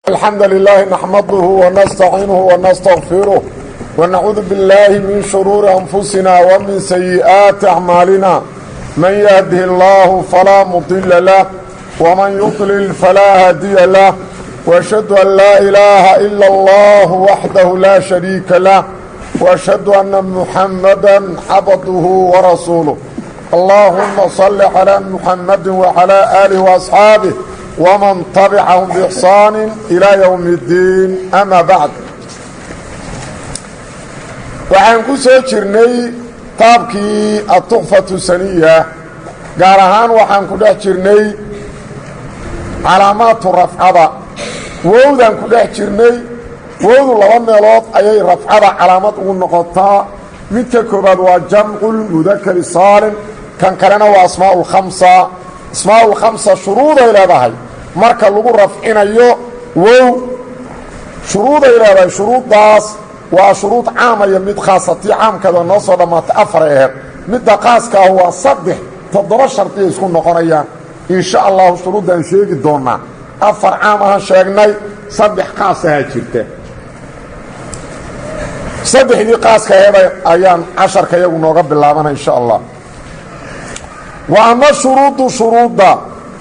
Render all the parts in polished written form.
الحمد لله نحمده ونستعينه ونستغفره ونعوذ بالله من شرور أنفسنا ومن سيئات أعمالنا من يهده الله فلا مضل له ومن يضلل فلا هادي له وأشهد أن لا إله إلا الله وحده لا شريك له وأشهد أن محمدا عبده ورسوله اللهم صل على محمد وعلى آله وأصحابه ومن تبعهم بإحسان إلى يوم الدين أما بعد waxaan ku soo jirnay taabkii at-tuhfatu saniya gaar ahaan waxaan ku dhex jirnay calaamaatu rafcada wowdan ku dhex jirnay wowdu laba meelood ayay rafcada calaamad ugu noqotaa midka koobaad waa jamcul mudakari saalim kan kalena waa asmaa'ul khamsa shuruuday leedahay marka lagu rafcinayo wow shuruuday leedahay shuruuddaas waa shuruud caamaya mid khaasatii caamkada noo soo dhammaatay afar aheed midda qaaska ah waa toddoba shardiya isku noqonayaan insha allahu shuruuddaan sheegi doonaa afar caam ahaan sheegnay saddex qaas ahaa jirta saddexdii qaaska aheed ayaan casharka iyagu nooga bilaabana insha allah wa ama shuruudu shuruudda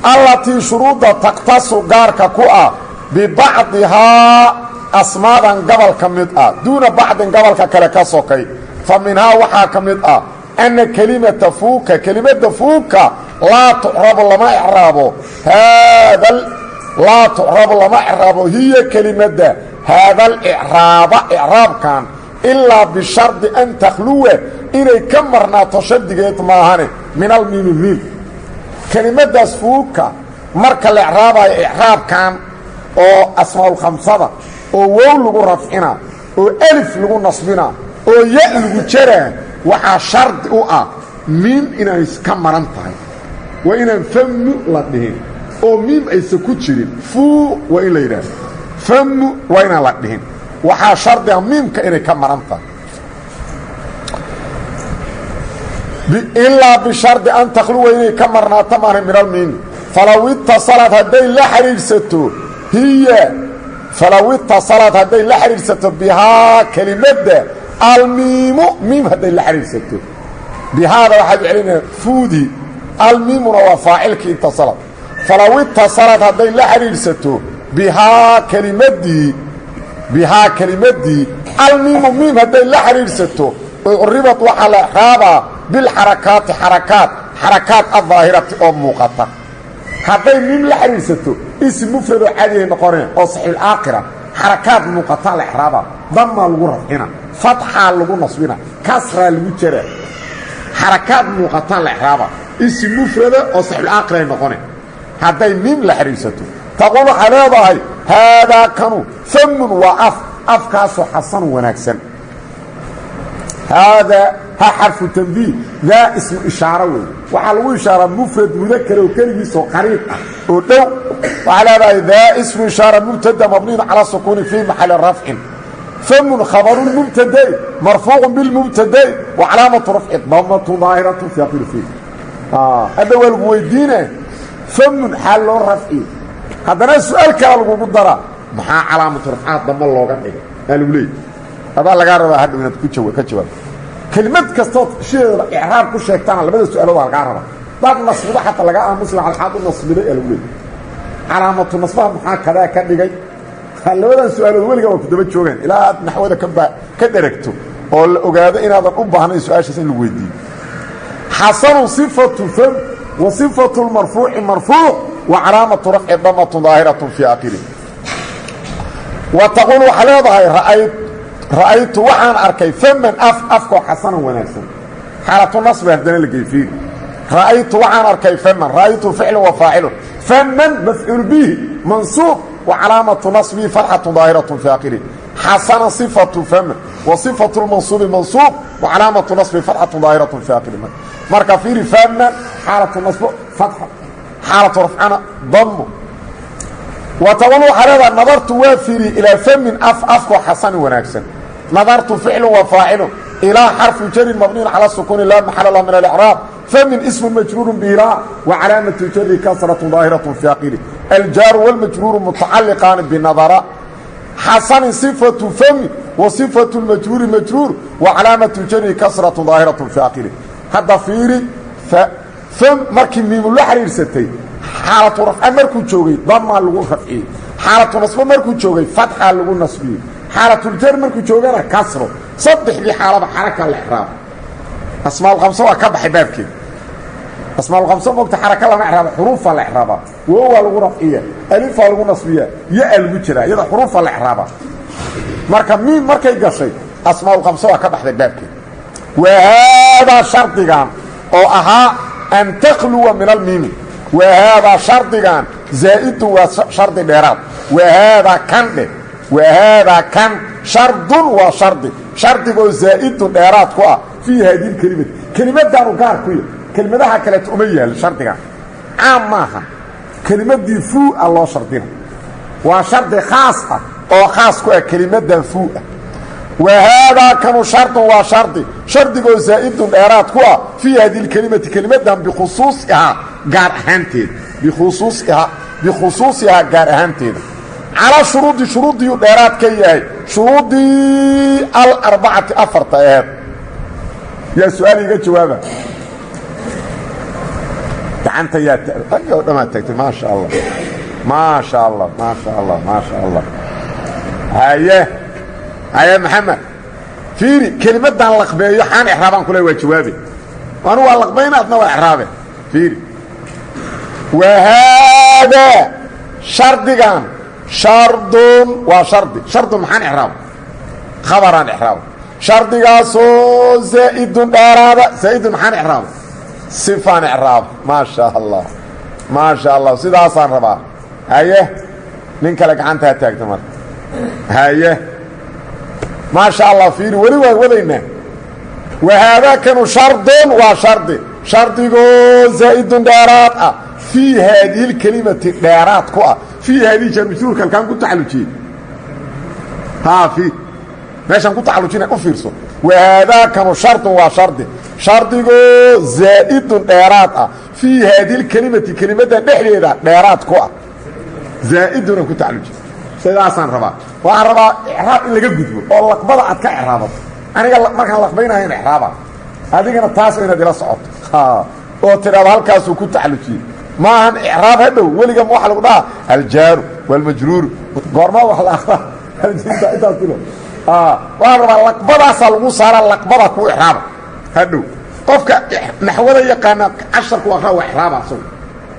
allatii shuruudda taqtasu gaarka ku ah bibacdihaa asmaadan gobol ka mid ah duuna bacdin gobolka kale ka sokay fa minhaa waxaa ka mid ah anna kelimata fuuka kelimada fuuka laa tucrabu lama icraabo hiya kelimada haadal icraaba icraabkan ilaa bishardi an takhluwa inay ka marnaato shardigeed maahane min almiimi miim kelimadaas fuuka marka la icraabayo icraabkan oo asmaa'ul khamsada oo wow lagu rafcina oo alif lagu nasbina oo ya lagu jaraa waxaa shardi u ah miim inay ka maran tahay waa inaan famu la dhihin oo miim aysan ku jirin fuu waa in la yidhaahdo famu waa inaan la dhihin waxaa shardi ah miimka inay ka maran tahay ilaa bishardi an takhluwa inay ka marnaato maana min almiimi falow itasalad hadday la xidhiidhsato falow itasalad hadday la xidhiidhsato bihaa kelimadda almiimu miim hadday la xidhiidhsato bihaada waxaad celinaya fuudi almiimuna waa faacilkii itasalad falow itasalad hadday la xidhiidhsato bihaa kelimaddii almiimu miim hadday la xidhiidhsato ucribad waxaa la icraabaa bilxarakaati xarakaad addaahirati oo muuqata hadday miim la xidhiidhsato ism mufradoo caadihay noqoneen oo saxiixulaakhira xarakaad muuqataa la icraabaa dammaa lagu rafcina fatxaa lagu nasbina kasraa lagu jaraa xarakaad muuqataa la icraabaa ism mufrada oo saxiixulaakhiraay noqoneen hadday miim la xidhiidhsato taquul waxay leedahay haadaa kanu famun waa afkaasoo xasanu wanaagsan haadaa ha xarfu tanbiih daa ismu ishaaro wey waxaa lagu ishaaraa mufrad mudakar oo keligiisoo qariib ah oo dhow waxaa leedahay daa ismu ishaara mubtada mabniin calaa sukuuni fii maxali rafcin famun khabarun mubtadayn marfuucun bilmubtadayn wa calaamatu rafci damatu daahiratu fi aqil fii hadda waa lagu weydiina famun xaal loo rafciyo haddana su-aal kala lagugu daraa maxaa calaamatu rafcaad damba looga dhigay aa lagu leeyay adaa lagaa rabaa hadhow inaad ka jawaab kelimad kastood shideeda icraab ku sheegtaana labada su-aalood waa lagaa rabaa daad nasbido xataa lagaa aamusla alxaad u nasbiday aa lagu leeyay calaamatu nasbaha maxaa kadaa ka dhigay labadan su-aalood weligaa waa ku daba joogaan ilaa aad naxwada ka dheragto oo la ogaado inaadan u baahnayn su-aashaas in lagu weydiiyo xasanu sifatu fam wa sifatu lmarfuuci marfuuc wa calaamatu rafci damatun daahiratun fii aakhirih wa taquul waxaa leedahay ra'aytu waxaan arkay faman afkoo xasanan wanaagsan xaalatu nasbi haddana la geyfiiri ra'aytu waxaan arkay faman ra'aytu ficlu wa faacilun faman mafcuul bihi mansuub wa calaamatu nasbihi fatxatu daahiratun fii aakhirih xasana sifatu faman wa sifatu lmansuubi mansuub wa calaamatu nasbihi fatxatu daahiratun fii aakhirih marka fiiri faman xaalatu nasbo fatxa xaalatu rafcana dammo وتقول وحريضة نظرت وافري إلى فم أفكو حسن وناكسن نظرت فعل وفاعل إلى حرف جر مبني على السكون لا محل له من الإعراب فمن اسم مجرور بلا وعلامة جر كسرة ظاهرة في آخره aljaaru wاlmajruuru mutacaliqaani binadara xasani صifaةu fami wa صifaةu اlmajruuri majruur wa calaamaةu jari kasraة daahiraة fi akhiri hadda fiiri fam markii miimu la xiriirsatay xaalatu rafca markuu joogay damaa lagu rafciyey xaalatu nasbo markuu joogay fatxa lagu nasbiyey xaalatuljar markuu joogana kasro saddexdii xaalaba xaraka la ixraaba asmaaulkhamso waa ka baxay baabkeeda asmaaulkhamso mogta xaraka lama ixraaba xuruufaa la ixraabaa wowaa lagu rafciya alifaa lagu nasbiya ya-a lagu jiraa iyada xuruufaa la ixraabaa marka miim markay gashay asmaaulkhamso waa ka baxday baabkeeda wahaadaa shardigan oo ahaa an takhluwa min almiimi wahaadaa shardigan zaa'idun waa shardi dheeraad wahaadaa kan dheh wahaadaa kan shardun waa shardi shardigoo zaa'idun dheeraad ku ah fii haadihi lkelimati kelimadaanu gaar ku yahy kelimadaha kaleeto uma yaalo shardigan caam maaha kelimadii fuu'a loo shardina waa shardi khaas ah oo khaas ku ah kelimadan fuu'a wahaadaa kanu shardun waa shardi shardigoo zaa'idun dheeraad ku ah fii haadihi lkelimati kelimadan bikhusuusihaa gaar ahaanteeda bikhusuusihaa gaar ahaanteeda calaa shuruudi shuruuddiyuu dheeraad ka yahay shuruuddii alarbacati afarta aheed yaa su-aal iiga jawaaba gacanta yaa o dhamaad tagtay maasha allah maasha allah maasha allah maasha allah haye maxamed fiiri kelimadan laqbeeyo xaan exraabaan ku le waa jawaabe anu waa laqbayna adna waa exraabe fiiri wahaadaa shardigan shardun waa shardi shardun maxaan exraaba khabaraan exraaba shardigaasoo zaa'idun dheeraada zaa'idun maxaan exraaba sifaan exraaba maasha allah maasha allah sidaasaan rabaa haye nin kale gacantaa taagta marka haye maasha allah fiiri weli waan wadaynaa wahaadaakanu shardun waa shardi shardigoo zaa'idun dheeraad ah fii haadihi lkelimati dheeraad ku ah fii haadihi jaarmajruurka halkaan ku taxallujiyey meeshaan ku taxallujina u fiirso wahaadaakanu shardun waa shardi shardigoo zaa'idun dheeraad ah fii haadihi lkelimati kelimadda dhexdeeda dheeraad ku ah zaa'iduna ku taxallujiy sidaasaan rabaa waxaan rabaa icraab in laga gudbo oo laqbada aad ka icraabato aniga markaan laqbaynayo in icraaba adigana taas inaad ila socoto oo tidhaado halkaasuu ku taxallujiyey maahan icraab hadhow weliga waxa lagu dhahaa aljaaru waalmajruuru goormaa wax la akraa intaas tilo waxaan rabaa laqbadaasaa lagu saaraa laqbada ku icraaba hadhow qofka naxwada yaqaana casharku akraa waa icraaba asagu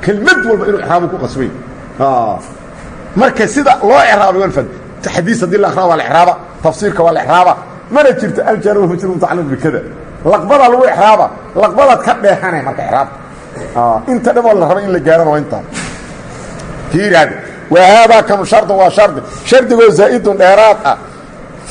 kelmad walba inuu icraabu ku qasbay marka sida loo icraabay walfad xadiis haddii la akraa waa la icraaba tafsiirka waa la icraaba mana jirto aljaaru waalmajruuru mutacalliq bikada laqbada lagu icraaba laqbadaad ka dheehanay marka icraabka inta dhamoo la raba in la gaarana waa intaa tiiraad wahaadaa kanu shardun waa shardi shardigoo zaa'idun dheeraad ah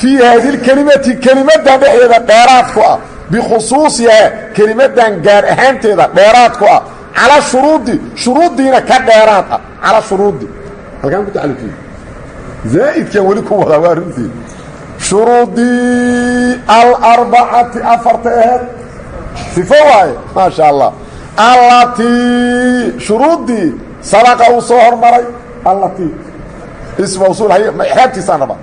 fii haadihi lkelimati kelimadan dhexdeeda dheeraad ku ah bikhusuusihaa kelimadan gaar ahaanteeda dheeraad ku ah calaa shuruudi shuruuddiina ka dheeraad ah calaa shuruudi halkaan ku taxallujiye zaa'idkan weli ku wadaa waa runtii shuruudii alarbacati afarta aheed sifo waaye maasha allah allatii shuruuddii sabaqa uu soo hormaray allatii ism mawsuul hay ma ixraabtiisaan rabaa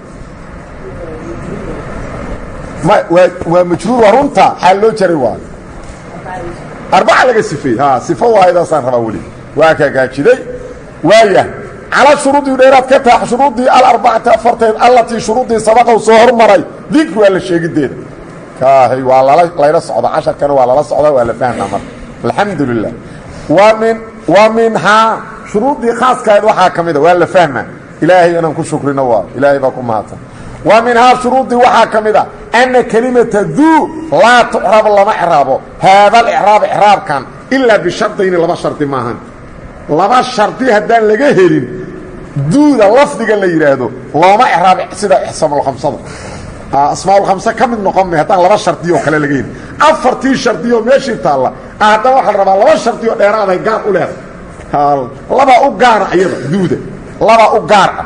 waa majruur waa runta xaal loo jaray waa arbaca laga sifeey sifo waaydaasaan rabaa weli waa kaagaajiday waaya calaa shuruudii dheeraad ka taha shuruuddii alarbacati afarteed allatii shuruuddii sabaqa uu soo hormaray dikri waa la sheegideeda kaahay waa layla socda casharkana waa lala socda waa la fahmaa marka alxamdu lilah wa minhaa shuruuddii khaaskaed waxaa ka mida waa la fahmaa ilaahay inaan ku shukrino waa ilaahay baa ku mahadsan wa minhaa shuruuddii waxaa ka mid a anna kelimata duu laa tucrabu lama icraabo haada alicraab icraabkan ilaa bishardayni laba shardi maahan laba shardi haddaan laga helin duuda lafdiga la yidhaahdo looma icraab sida ixsaamulkhamsada asmaaulkhamse ka mid noqon may haddaan laba shardioo kale laga helin afartii shardioo meeshii taalla haddana waxaa la rabaa laba shardioo dheeraaday gaar u leedahay laba u gaara iyada duuda laba u gaar ah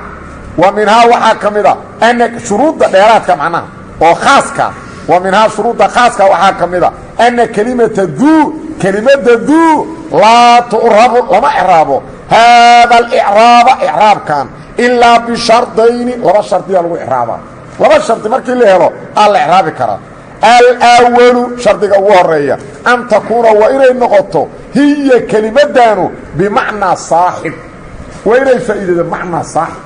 wa minhaa waxaa ka mid a ana shuruudda dheeraadka macnaha oo khaaska wa minhaa shuruudda khaaska waxaa ka mid a anna kelimata duu kelimada duu laa tucrabu lama icraabo haada alicraaba icraabkan ilaa bishardayni laba shardiyaa lagu icraabaa laba shardi markii la helo aa la icraabi karaa alwalu shardiga ugu horeeya an takuuna waa inay noqoto hiya kelimaddaanu bimacnaa saaxib waa inay faa'iidada macnaa saaxib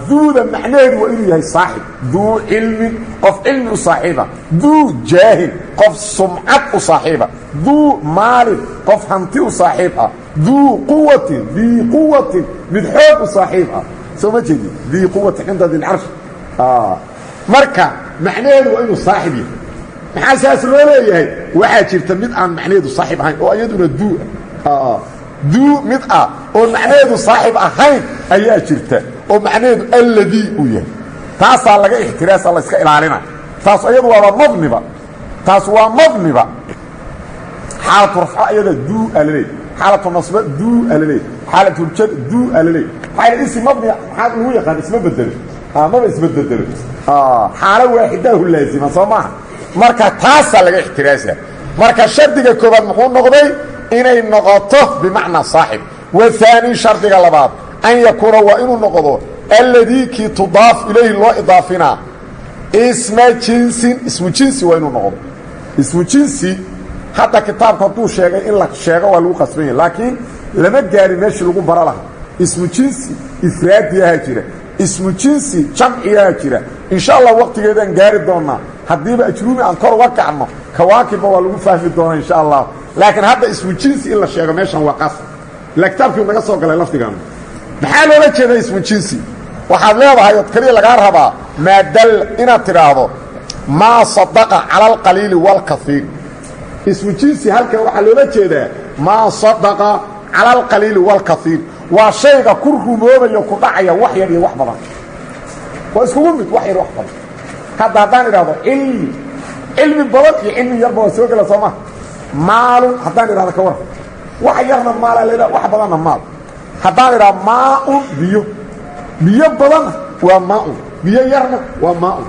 duuda macnaheedu waa inuu yahay saaxib duu cilmin qof cilmi u saaxiiba duu jaahil qof sumcad u saaxiiba duu maalin qof hanti u saaxiib ah duu quwatin dii quwatin mid xoog u saaxiib ah soo ma jeedi dii quwatin cinda dilcarsh marka macnaheedu waa inuu saaxib yahay maxaa saas loo leeyahay waxaa jirta mid aan macnaheedu saaxib ahayn oo iyaduna duu mid ah oo macnaheedu saaxib ahayn ayaa jirta oo macnaheedu alladii uu yahay taasaa laga ixtiraasa la iska ilaalina taas iyadu waaba mabniba taas waa mabniba xaalatu rafca iyada duu alaley xaalatu nasba duu alaley xaalatu jar duu alaley xaal ism mabni maxaa lagu yaqaan isma bedelo maba isbedelo xaalo waaxidahu laazima soo maaha marka taasaa laga ixtiraasa marka shardiga koobaad muxuu noqday inay noqoto bimacnaa saaxib wahaani shardiga labaad an yakuuna waa inuu noqdo alladii kii tudaafu ilayhi loo idaafinaa isma jinsin ismu jinsi waa inuu noqdo ismu jinsi hadda kitaabka hadduu sheegay in la sheego waa lagu qasban yahay laakiin lama gaarin meeshii lagu bara lahaa ismu jinsi ifraadiyaha jira ismu jinsi jamciyaha jira insha allah waqtigeedaan gaari doonaa haddiiba ajruumi aan kor uga kacno kawaakibba waa lagu fahmi doonaa insha allah laakiin hadda ismu jinsi in la sheego meeshan waa qasab ila kitaabkii naga soo galay lafdigan maxaa loola jeeda ismu jinsi waxaad leedahay od kaliya lagaa rabaa maa dal inaad tidhaahdo maa sadaqa cala alqaliili waalkaiir ismu jinsi halkan waxaa loola jeedaa maa sadaqa cala alqaliili waalkaiir waa shayga ku rumoobayo ku dhacaya wax yar iyo wax badan waa iskugu mid wax yar wax badan hadda haddaan idhahdo cilmi badan iyo cilmi yarba waa soo gela sooma maalun haddaan idhahdo ka waran wax yarna maalaa la idhaha wax badanna maal haddaan idhaha maaun biyo badanna waa maaun biyo yarna waa maaun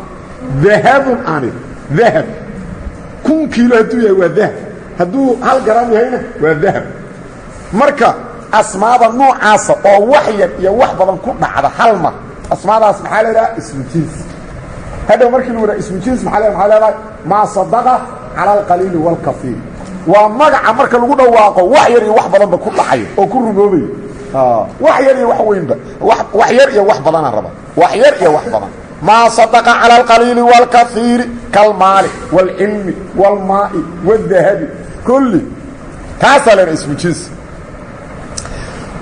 dahabun ani dahab 1 kiilo hadduu yahay waa dahab hadduu 1 garam yahayna waa dahab marka asmaada noocaasa oo wax yar iyo wax badan ku dhacda hal mar asmaadaas maxaa la idhaha ismu jinsi hadhow markii lagu idhaha ismu jinsi maxaa leedahay maa sadaqa cala alqaliili waalkaiir waa magaca marka lagu dhawaaqo wax yar iyo wax badanba ku dhacayo oo ku rumoobayo wax yar iyo wax weynba wax yar iyo wax badana raba wax yar iyo wax badan maa sadaqa cala alqaliili waalkaiiri kalmaali waalcilmi waalmaa'i waadahabi kulli kaasaa la idhaha ismu jinsi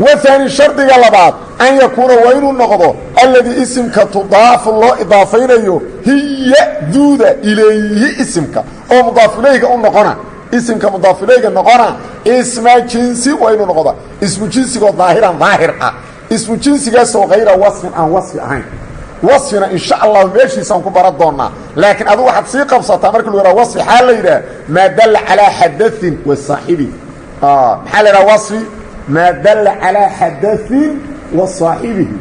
waani shardiga labaad an yakuuna waa inuu noqdo alladii isimka tudaafu loo idaafaynayo hiya duuda ilayhi isimka oo mudaafulayga u noqona isimka mudaafulayga noqona isma jinsi waa inuu noqda ismu jinsigoo daahiran daahir ah ismu jinsigaasoo hayra wasfin aan wasfi ahayn wasfina insha allahu meeshiisaan ku baran doonaa laakiin adu waxaad sii qabsataa marka lu yidhaha wasfi xaa la yidhaha maa dalla calaa xadain wasaaxibi maxaa la yidhaha wasfi maa dalla calaa xadain wa saaxibihi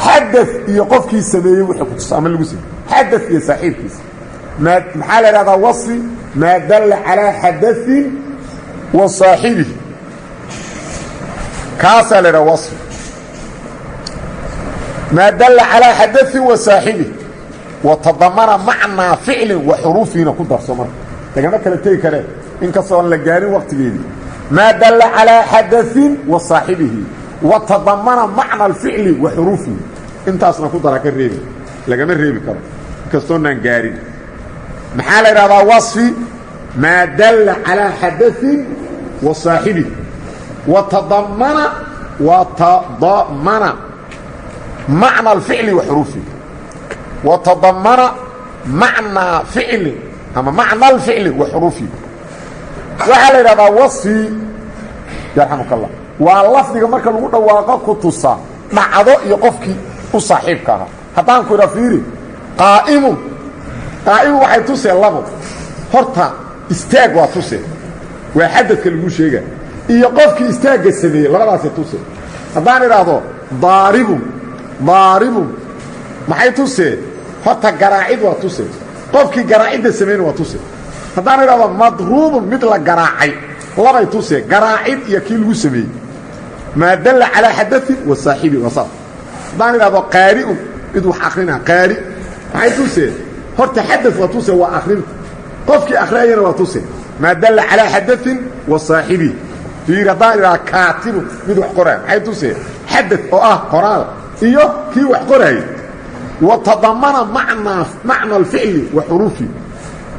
xada iyo qofkii sameeyey wixii ku tusa ama lagu sameeyey xada iyo saaxiibkiisa maxaa la idhahdaa wasfi maa dalla calaa xadain wa saaxibihi kaasaa la idhaha wasfi maa dalla calaa xadain wa saaxibihi watadamana macnaa ficlin wa xuruufiina ku darso marka lagama kala tegi karee inkastoo aan la gaarin waqtigeedii maa dalla calaa xadain wa saaxibihi watadamana macna alficli wa xuruufihi intaasna ku dara ka reebi lagama reebi karo inkastoonaan gaarin maxaa la idhahdaa wasfi maa dalla calaa xadain wa saaxibihi watadamana macna alficli wa xuruufihi watadamana macnaa ficli ama macna alficli wa xuruufihi waxaa la idhahdaa wasfi yarxamuka allah waa lafdiga marka lagu dhawaaqo ku tusa dhacdo iyo qofkii u saaxiibka ahaa haddaan ku idha fiiri qaa'imun waxay tuseen labo horta istaag waa tuseen waa xadadka lagu sheega iyo qofkii istaagga sameeyey labadaasay tuseen haddaan idhaahdo daaribun maxay tuseen horta garaacid waa tuseen qofkii garaacidda sameeyna waa tuseen haddaan idhahdo madruubun mid la garaacay labay tuseen garaacid iyo kii lagu sameeyey ما دل على حدث والصاحب وصف دان هذا قارئ إذ حقنا قارئ حيث توسي هرت حدث وتوسي وآخرين قفك أخرين وتوسي ما دل على حدث والصاحب في رضان كاتب إذ قرآن حيث توسي حدث قرآن إيوه كي وحقرأي وتضمن معنى الفعل وحروفه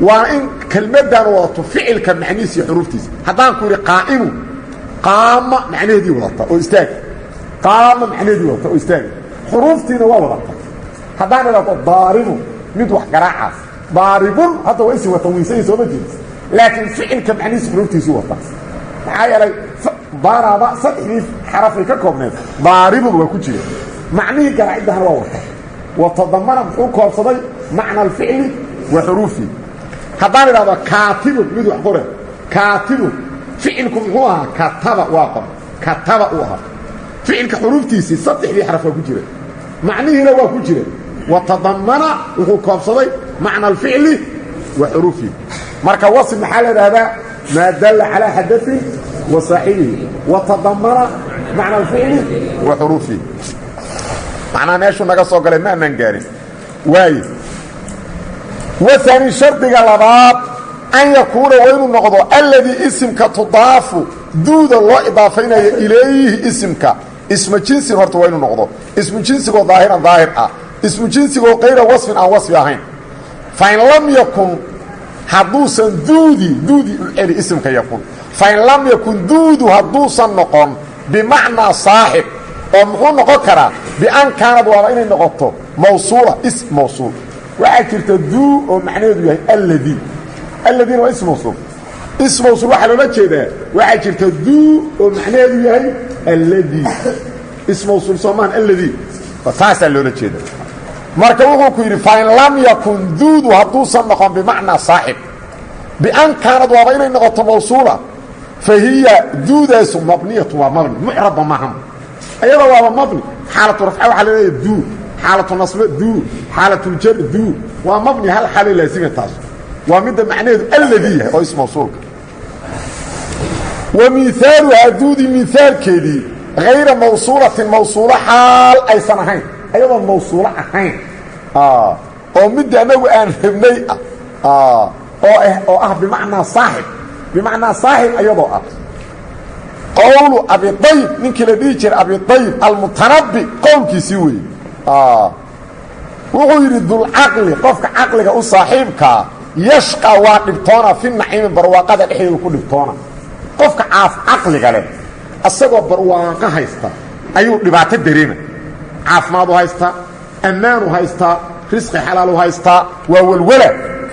وإن كلمة دانوات فعل كمعنيسي حروفتي حتى نقول قائم قام معنى دي وضطة وإستاج قام معنى دي وضطة وإستاج حروفتي نوا وضطة حتى نقول ضارب مدوح قراعة ضارب هذا هو اسم وتويسي سوى جنس لكن فعل كمعنيسي حروفتي سوى وضطة معايا لي ضارب صدح حرفي ككوبنات ضارب وكتير معنيه قراعة ده هو وضطة وتضمن بحوكه صدي معنى الفعل وحروفه حضان هذا كاتب مدوح قرأ كاتب فعلكم هو كتب واقع كتب وها فعلك حروفتيسي سطح لي حرف كجيره معنيه لو كجيره وتضمن وحوكه صدي معنى الفعل وحروفه marka وصف محل هذا ما دل على حدث وصحيح وتضمن معنى الفعل وحروفه معناه ماشو naga soo galay ma aanan gaarin way وثاني شرط لباب أن يكون وين النقض الذي اسمك تضاف دود الله إضافين إليه اسمك اسم جنسي هرت وين النقض اسم جنسي ظاهر اسم جنسي غير وصف أو وصف أهين فإن لم يكن حدوثا دودي اسمك يكون فإن لم يكن دود حدوثا نقض بمعنى صاحب ومحون نقض بأن كانت وإن النقض موصولة اسم موصول وعكرت الدو ومعنى الذي هو اسم موصول اسم موصول وحلو لك وعكرت الدو ومعنى الذي اسم موصول صمان الذي فاسأل له لك مركبه كيري فإن لم يكن دود وهدوسا نقوم بمعنى صاحب بأن كانت وبين النقطة موصولة فهي دود اسم مبنية ومبني معرب معهم أيضا هو مبني حالة رفعه وحالة الدو حالة النصب دو حالة الجر دو ومبني هالحالة لازمة تاسو ومدى معناه الذي هو اسم موصول ومثال هدودي مثال كذي غير موصولة حال أي سنهين أيضا موصولة أحين ومدى أنه أنفبني بمعنى صاحب أيضا قول أبي الطيب من كلا ديجر أبي الطيب المتنبي قوم كيسيوي وغير ذو العقل قفك عقلك او صاحبك يشقى وادبتونا في النعيم برواقه دحيل كل دبتونا قفك عاف عقلك له اسغو برواقه هيستا ايو دباته دريمه عافماد هيستا امان هيستا رزق حلال هيستا وولوله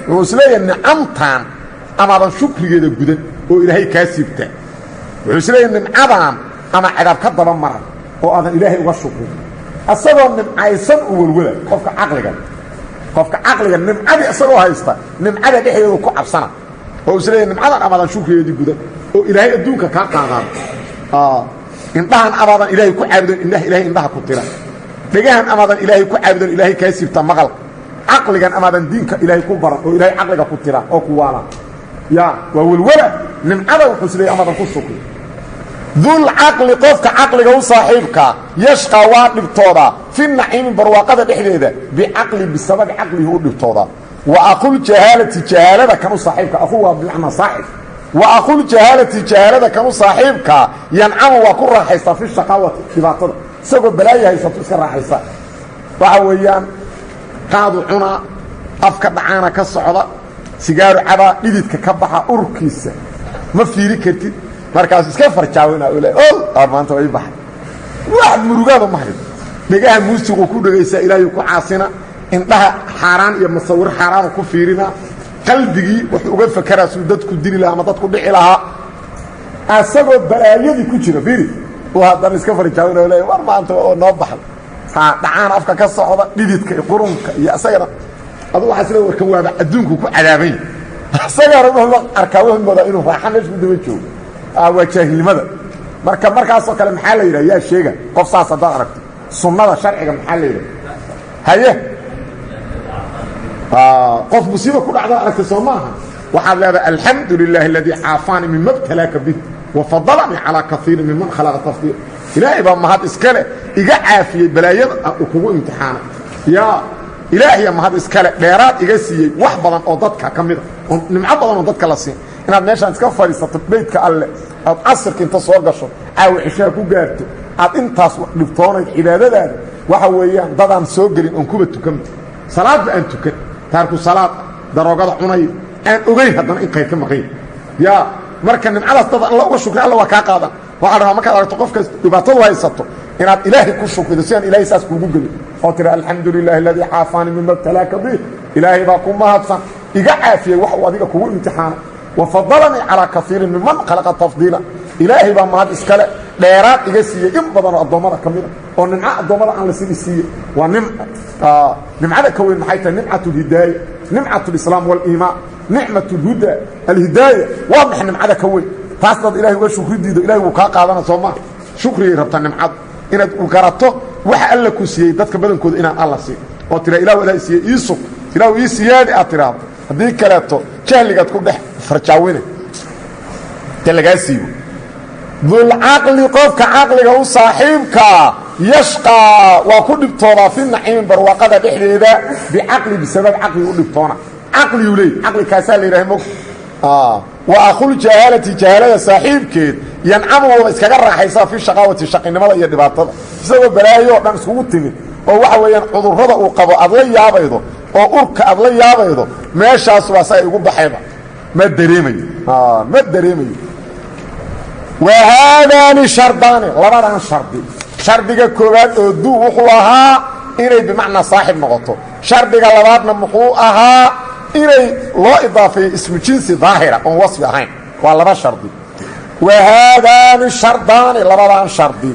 وسليه نعمتان اما شكريده غدن او الهي كاسبته وسليه نعمتان اما عذاب كدبا مر او اذن الهي uga shukriyo asagoo nimcaysan u walwala qofka aqliga nimcadi asagoo haysta nimcada dhexdeedu ku cabsana oo isleeyahay nimcadan amadan shukriyeedi gudan oo ilaahay adduunka ka qaadaan indahan amadan ilaahay ku caabudan ilaahay indaha ku tira dhigahan amadan ilaahay ku caabudan ilaahay ka siibta maqal aqligan amadan diinka ilaahay ku baran oo ilaahay aqliga ku tira oo ku waala ya waa walwala nimcada wuxuu isleeyahay amadan ku shukriyo ذو العقل قفك عقلك وصاحبك يشقى وادبتودا في النعيم برواقه دحديده بعقل بسبب عقله هو دبتودا واقول جهاله كانوا صاحبك اخوه بمعنى صاحب واقول جهاله كانوا صاحبك ينعم وكره حيصه في الشقاوه دباتده سبب بلايه هيصه اسكر حيصه وحويان قادو عنا افك دعانا كسوده سيجار عبا ديدك كبخا urkiisa ma fiiri kartid markaas iska farjaawina uu leeyahay maanta way baxay wax murugaada mahrid dhigaha muusigu ku dhageysa ilaahay ku caasina indhaha xaraan iyo masawir xaraan ku fiirina qalbigii wuxuu uga fakiraa suu dadku dili lahaa ama dadku dhici lahaa asagoo balaayadi ku jira fiiri oo hadan iska farjaawina uu leeyahay war maanta oo noo baxay dhacaan afka ka socda dhididka qurunka iyo asagana adu waxa sida warkan waaba adduunku ku cadaabay asagana wuxuu arkaa wuxuu moodaa inuu raaxan isku daba joogo وجاهلمada markaas oo kale maxaa la yiraahdaa sheega qof saas hada aragto sunnada sharciga maxaa la yiraahdaa haye qof musiibo ku dhacdo aragto Soomaha waxa leedahay alhamdulillah alladhi aafani min mabtalaka bi wa faddalani ala kathir mimman khalaqa tafdil ilaahay baa mahad iskale iga caafiyey balaayada kugu imtixaanay yaa ilaahay mahad iskale dheeraad iga siiyey wax badan oo dadka ka mid ah nimco badan oo dadka la siin inaad meeshaan iska fadhiisato beydka alle aad casirka inta soo gasho caawi cishaa ku gaarto aad intaas dhibtoonayd cibaadadaada waxa weeyaan dadaan soo gelin oon kuba tukanba salaadba aan tukan taarku salaad daroogada cunay aan ogeyn haddana in qayr ka maqayn yaa marka nimcadaas dad alla uga shukri alla waa kaa qaadan waxaa rabaa markaad aragto qofkaas dhibaatadu haysato inaad ilaahay ku shukrido si aan ilaahay saas kuugu gelin oo tira alxamdu lilahi aladii caafaanii mima btalaaka bih ilaahay baa ku mahadsan iga caafiyey wax uu adiga kugu imtixaana wafadalanii calaa kaiirin miman khalaqa tafdiila ilaahay baa mahad iskale dheeraad iga siiyey in badanoo addoommada ka mida oo nimco addoommada aan la sii siiyey waa nimcada ka weyn maxay tahay nimcat اlhidaaya nimcat اlislaam wاliimaan nicmat اlhuda alhidaaya waa max nimcada ka weyn taas dad ilahay uga shukridiido ilahay wuu kaa qaadana soo maa shukrigay rabtaa nimcadu inaad garato waxa alla ku siiyey dadka badankooda inaan alla siin oo tira ilahu ilahay siiyey ii sug ilahu ii siyaadi aad tiraahdo haddii kaleeto jahligaad ku dhex farjaawine te lagaa siibo dulcaqli qofka caqliga u saaxiibkaa yashqaa waa ku dhibtoodaa fi naciimi barwaaqada dhexdeeda bicaqli bisabab caqli u dhibtoona caqliyu leey caqli kaasaa la yidhaha mog wa aquljahaalati jahaalada saaxiibkeed yancamu waba iskaga raaxaysaa fi shaqaawati shaqinimada iyo dhibaatada isagoo balaayo oo dhan iskugu timid oo waxa weeyaan cudurrada uu qabo aad la yaabaydo oo urka aad la yaabaydo meeshaas waa sa ay ugu baxayba ma dareemayo wahaadaani shardaani labadan shardiga koowaad oo duu wuxuu ahaa inay bimacnaa saaxib noqoto shardiga labaadna muxuu ahaa inay loo idaafeeyo ismu jinsi daahira oon wasfi ahayn waa laba shardi wahaadaani shardaani labadan shardi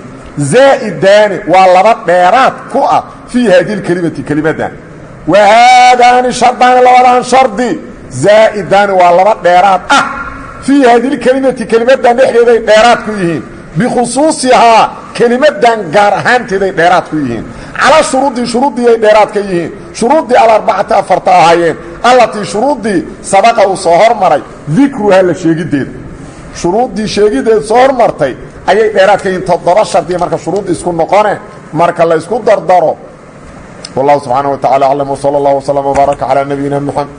zaa'idaani waa laba dheeraad ku ah fii haadihi lkelimati kelimadan wahaadaani shardaani labadan shardi zaa'idaani waa laba dheeraad ah fii haadihi lkelimati kelimadan dhexdeeday dheeraad ku yihiin bikhusuusihaa kelimadan gaar ahaanteeday dheeraad ku yihiin calaa shuruudii shuruuddii dheeraad ka yihiin shuruuddii alarbacati afarta ahaayeen allatii shuruuddii sabaqa uu soo hormaray dikruhaa la sheegiddeeda shuruuddii sheegiddeeda soo hormartay ayay dheeraad ka yihiin 7 shardiya marka shuruudda isku noqone marka la isku dardaro wallahu subxaanaه wa tacala aclam wsala اllah wslm wbaaraka calaa nabiyina mxamed